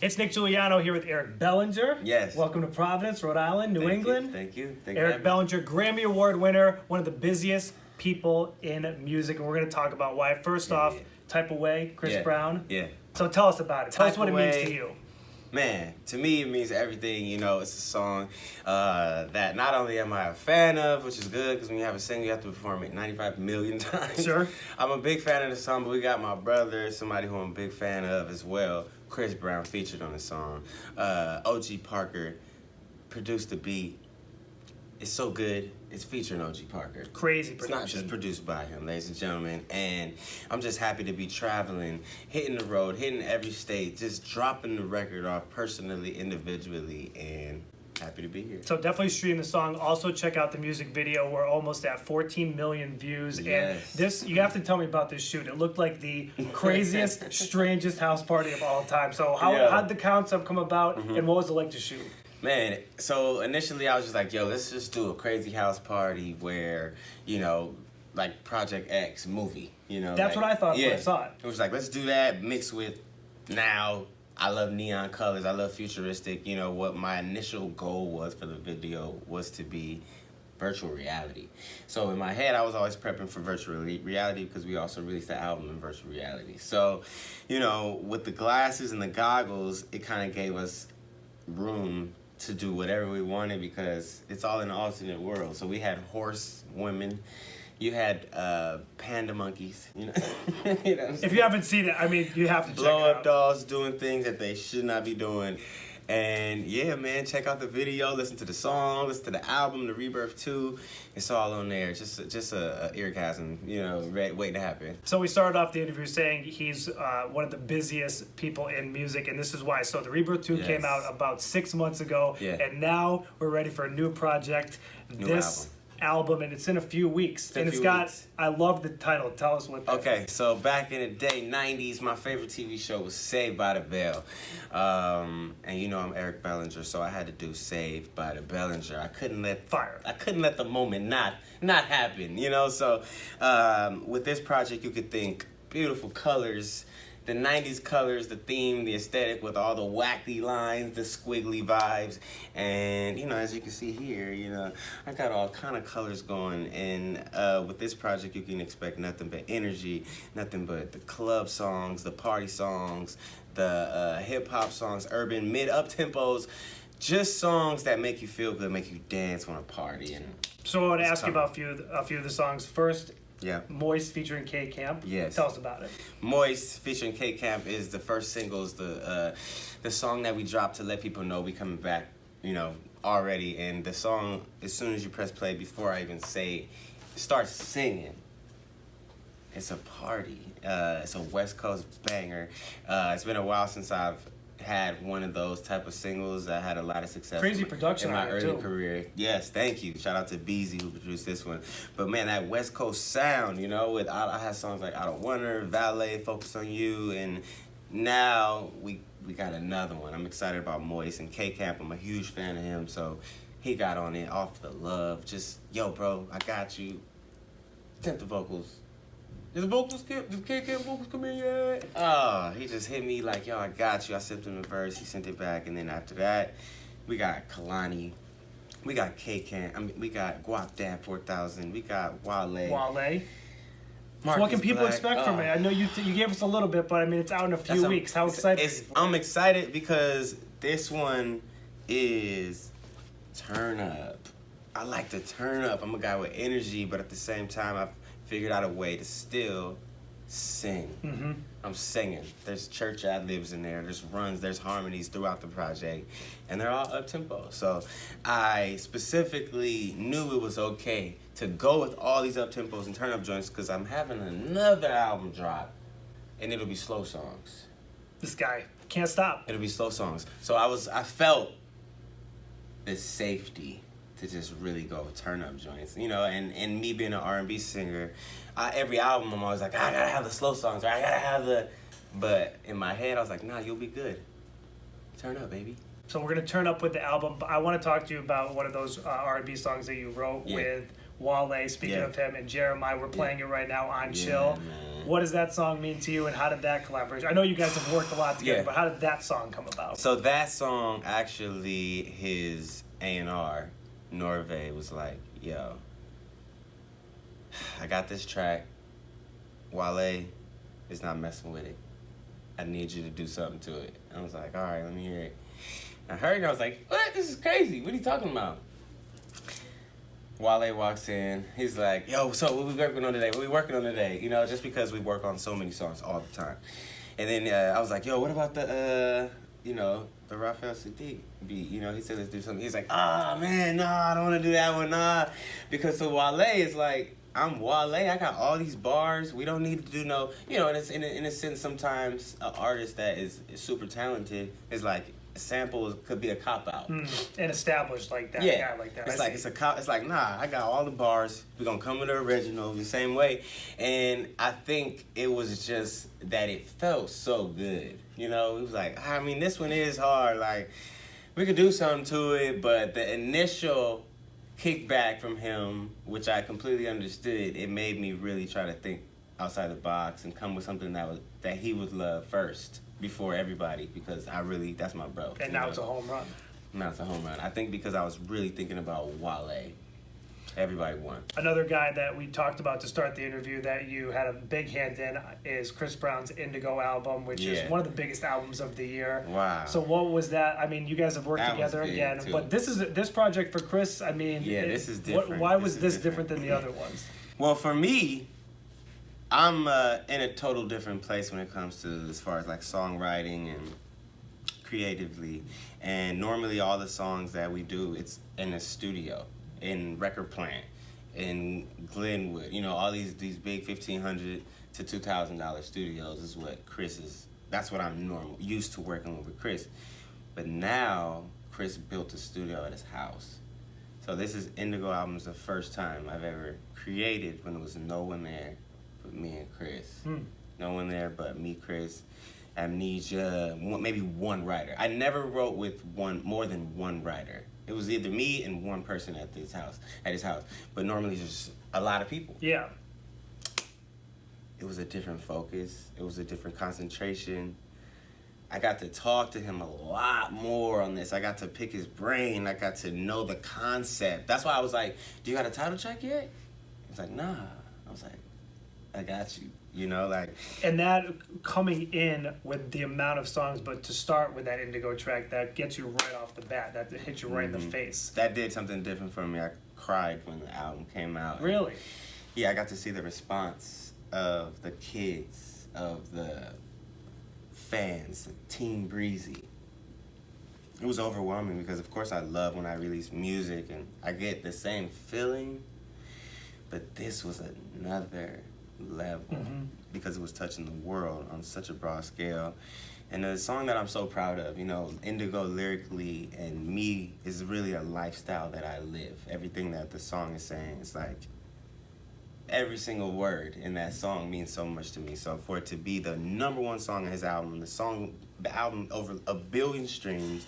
It's Nick Giuliano here with Eric Bellinger. Yes. Welcome to Providence, Rhode Island, New England. Thank you. Eric Bellinger, Grammy Award winner, one of the busiest people in music, and we're going to talk about why. First off, Type of Way, Chris Brown. Yeah. So tell us about it. Tell us what it means to you. Man, to me it means everything. You know, it's a song that not only am I a fan of, which is good because when you have a single, you have to perform it 95 million times. Sure. I'm a big fan of the song, but we got my brother, somebody who I'm a big fan of as well, Chris Brown, featured on the song. O.G. Parker produced the beat. It's so good. It's featuring O.G. Parker. Crazy It's production. not just produced by him, ladies and gentlemen. And I'm just happy to be traveling, hitting the road, hitting every state, just dropping the record off personally, individually, and happy to be here. So definitely stream the song. Also check out the music video. We're almost at 14 million views. Yes. And this, you have to tell me about this shoot. It looked like the craziest, strangest house party of all time. So how'd the concept come about, and what was it like to shoot? Man, so initially I was just like, yo, let's just do a crazy house party where, you know, like Project X movie, you know. That's like, what I thought when I saw it. It was like, let's do that mixed with now. I love neon colors. I love futuristic. You know, what my initial goal was for the video was to be virtual reality. So in my head, I was always prepping for virtual reality because we also released the album in virtual reality. So, you know, with the glasses and the goggles, it kind of gave us room to do whatever we wanted because it's all in an alternate world. So we had horse women, you had panda monkeys, you know. You know, if you haven't seen it, I mean, you have to check it out. Blow up dolls doing things that they should not be doing. And yeah, man, check out the video, listen to the song, listen to the album, The Rebirth 2. It's all on there. Just a eargasm, you know, waiting to happen. So we started off the interview saying he's one of the busiest people in music, and this is why. So The Rebirth 2 came out about 6 months ago, and now we're ready for a new project. This album, and it's in a few weeks. I love the title. Tell us what that is. Okay, so back in the day, 90s, my favorite TV show was Saved by the Bell. And you know I'm Eric Bellinger, so I had to do Saved by the Bellinger. I couldn't let the moment not happen, you know? So with this project, you could think beautiful colors, the 90s colors, the theme, the aesthetic with all the wacky lines, the squiggly vibes. And, you know, as you can see here, you know, I got all kind of colors going. And with this project, you can expect nothing but energy, nothing but the club songs, the party songs, the hip-hop songs, urban, mid-up-tempos, just songs that make you feel good, make you dance, want to party. And so I want to ask you about a few of the songs. First, Moist featuring K Camp. Yes. Tell us about it. Moist featuring K Camp is the first single, is the song that we dropped to let people know we coming back, you know, already. And the song, as soon as you press play, before I even say, start singing, it's a party. It's a West Coast banger. It's been a while since I've had one of those type of singles that had a lot of success Crazy production in my early too. career. Yes, thank you. Shout out to Beezy who produced this one. But man, that West Coast sound, you know, with I had songs like I Don't Wonder, Valet, Focus on You, and now we got another one. I'm excited about Moist and K Camp. I'm a huge fan of him, so he got on it off the love. Just, yo, bro, I got you. Temp the vocals. Did the vocals skip? Did K Camp vocals come in yet? Oh, he just hit me like, yo, I got you. I sent him the verse. He sent it back. And then after that, we got Kalani. We got K Camp. I mean, we got Guap Dad 4000. We got Wale. So what can people expect from it? I know you gave us a little bit, but I mean, it's out in a few weeks. How excited are you for it? I'm excited because this one is turn up. I like to turn up. I'm a guy with energy, but at the same time, I've figured out a way to still sing. I'm singing. There's church ad-libs in there. There's runs. There's harmonies throughout the project. And they're all up-tempo. So I specifically knew it was okay to go with all these up-tempos and turn-up joints because I'm having another album drop. And it'll be slow songs. This guy can't stop. It'll be slow songs. So I felt the safety to just really go turn up joints, you know, and me being an R&B singer, every album I'm always like, I gotta have the slow songs, or I gotta have but in my head I was like, nah, you'll be good. Turn up, baby. So we're gonna turn up with the album, but I want to talk to you about one of those R&B songs that you wrote with Wale. Speaking of him and Jeremiah, we're playing it right now on Chill. Man. What does that song mean to you, and how did that collaboration? I know you guys have worked a lot together, but how did that song come about? So that song, actually, his A&R, Norve, was like, yo, I got this track. Wale is not messing with it. I need you to do something to it. I was like, all right, let me hear it. I heard it and I was like, what? This is crazy. What are you talking about? Wale walks in. He's like, yo, so what we working on today? What we working on today? You know, just because we work on so many songs all the time. And then I was like, yo, what about the, the Raphael Sadiq beat? You know, he said, let's do something. He's like, man, nah, I don't want to do that one, nah. Because so Wale is like, I'm Wale. I got all these bars. We don't need to do no, and it's in a sense sometimes an artist that is super talented is like samples could be a cop out and established like that. Yeah, like that. It's like nah. I got all the bars. We're gonna come with the original the same way, and I think it was just that it felt so good. It was like I mean this one is hard. Like we could do something to it, but the initial kickback from him, which I completely understood, it made me really try to think outside the box and come with something that he would love first before everybody, because that's my bro. And now it's a home run. Now it's a home run. I think because I was really thinking about Wale. Everybody won. Another guy that we talked about to start the interview that you had a big hand in is Chris Brown's Indigo album, which is one of the biggest albums of the year. Wow. So what was that? I mean, you guys have worked together again, too. But this project for Chris, I mean, this is different. Why was this different than the other ones? Well, for me, I'm in a total different place when it comes to as far as like songwriting and creatively. And normally all the songs that we do, it's in a studio, in record plant, in Glenwood. All these big $1,500 to $2,000 studios is what that's what I'm used to working with Chris. But now Chris built a studio at his house. So this is Indigo album's the first time I've ever created when there was no one there but me and Chris. No one there but me, Chris, Amnesia, maybe one writer. I never wrote with more than one writer. It was either me and one person at his house. But normally it's just a lot of people. Yeah. It was a different focus. It was a different concentration. I got to talk to him a lot more on this. I got to pick his brain. I got to know the concept. That's why I was like, do you got a title track yet? He was like, nah. I was like, I got you. And that coming in with the amount of songs, but to start with that Indigo track, that gets you right off the bat. That hits you right in the face. That did something different for me. I cried when the album came out. Really? Yeah, I got to see the response of the kids, of the fans, Team Breezy. It was overwhelming because, of course, I love when I release music and I get the same feeling, but this was another level because it was touching the world on such a broad scale. And the song that I'm so proud of, Indigo lyrically and me is really a lifestyle that I live. Everything that the song is saying, it's like every single word in that song means so much to me. So for it to be the #1 song on his album, the album over 1 billion streams,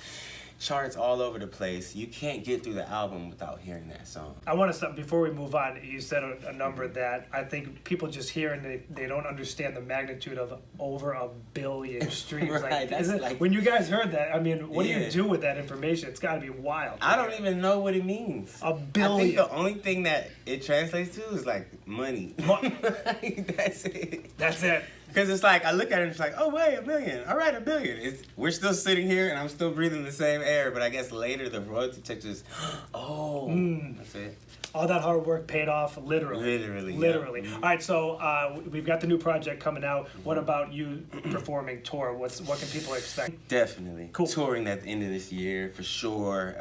charts all over the place. You can't get through the album without hearing that song. I want to stop before we move on. You said a number that I think people just hear and they don't understand the magnitude of over 1 billion streams. Right, when you guys heard that, I mean, what do you do with that information? It's got to be wild. I don't even know what it means. 1 billion. I think the only thing that it translates to is like money. That's it. That's it. Because it's like, I look at it and it's like, oh, wait, 1 billion. All right, 1 billion. We're still sitting here and I'm still breathing the same air, but I guess later the royalty check just, that's it. All that hard work paid off, literally. Literally. All right, so we've got the new project coming out. What about you performing tour? What can people expect? Definitely. Cool. Touring at the end of this year, for sure.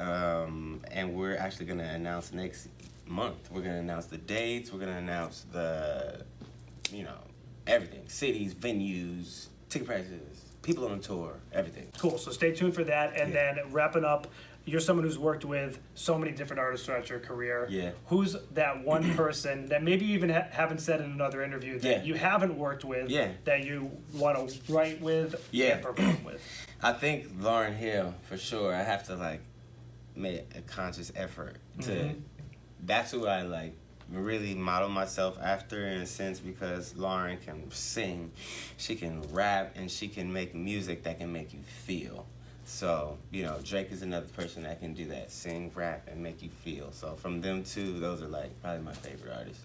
And we're actually going to announce next month. We're going to announce the dates. We're going to announce the, everything. Cities, venues, ticket prices, people on the tour, everything. Cool, so stay tuned for that. And then wrapping up, you're someone who's worked with so many different artists throughout your career. Yeah. Who's that one person that maybe you even haven't said in another interview that you haven't worked with that you want to write with and perform with? I think Lauryn Hill, for sure. I have to, make a conscious effort to... That's who I, really model myself after in a sense because Lauren can sing, she can rap, and she can make music that can make you feel. So, you know, Drake is another person that can do that, sing, rap, and make you feel. So from them two, those are like probably my favorite artists.